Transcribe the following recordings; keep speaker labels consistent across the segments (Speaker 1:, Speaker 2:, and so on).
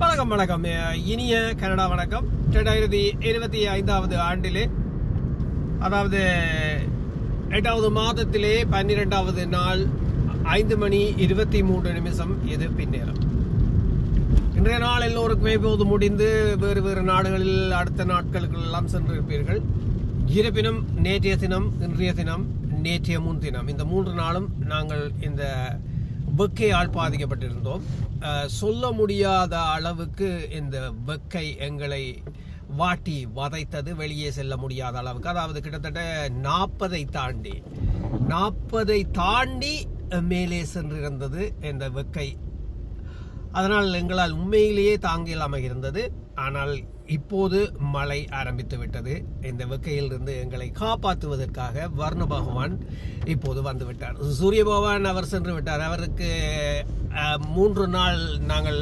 Speaker 1: வணக்கம் வணக்கம் இனிய கனடா வணக்கம். 2025 ஆண்டிலே, அதாவது 8வது மாதத்திலே 12வது நாள் 5:23 இது பின்னேரம். இன்றைய நாள் எல்லோருக்குமே இப்போது முடிந்து வேறு வேறு நாடுகளில் அடுத்த நாட்களுக்கு எல்லாம் சென்றிருப்பீர்கள். இருப்பினும் நேற்றைய தினம், இன்றைய தினம், நேற்றைய முன்தினம், இந்த 3 நாளும் நாங்கள் இந்த வெக்கையால் பாதிக்கப்பட்டிருந்தோம். சொல்ல முடியாத அளவுக்கு இந்த வெக்கை எங்களை வாட்டி வதைத்தது. வெளியே செல்ல முடியாத அளவுக்கு, அதாவது கிட்டத்தட்ட 40 தாண்டி மேலே சென்றிருந்தது இந்த வெக்கை. அதனால் எங்களால் உண்மையிலேயே தாங்கியலாமல் இருந்தது. ஆனால் இப்போது மழை ஆரம்பித்து விட்டது. இந்த வெக்கையிலிருந்து எங்களை காப்பாற்றுவதற்காக வர்ண பகவான் இப்போது வந்து விட்டார். சூரிய பகவான் அவர் சென்று விட்டார். அவருக்கு 3 நாள் நாங்கள்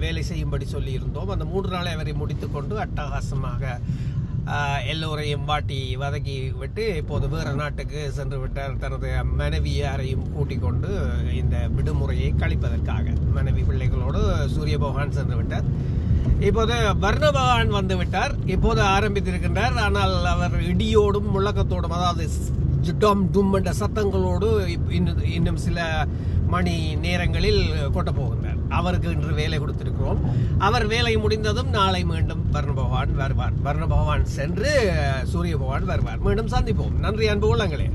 Speaker 1: வேலை செய்யும்படி சொல்லியிருந்தோம். அந்த 3 நாளை அவரை முடித்துக்கொண்டு அட்டகாசமாக எல்லோரையும் வாட்டி வதக்கி விட்டு இப்போது வேறு நாட்டுக்கு சென்று விட்டார். தனது மனைவியாரையும் கூட்டிக் கொண்டு இந்த விடுமுறையை கழிப்பதற்காக மனைவி பிள்ளைகளோடு சூரிய பகவான் சென்று விட்டார். இப்போது வர்ண பகவான் வந்து விட்டார். இப்போது ஆரம்பித்திருக்கின்றார். ஆனால் அவர் இடியோடும் முழக்கத்தோடும், அதாவது டும் டும் என்ற சத்தங்களோடு இன்னும் சில மணி நேரங்களில் கொட்ட போகின்றார். அவருக்கு இன்று வேலை கொடுத்திருக்கிறோம். அவர் வேலை முடிந்ததும் நாளை மீண்டும் வர்ண பகவான் வருவார். வர்ண பகவான் சென்று சூரிய பகவான் வருவார். மீண்டும் சந்திப்போம். நன்றி அன்பு உள்ளங்களே.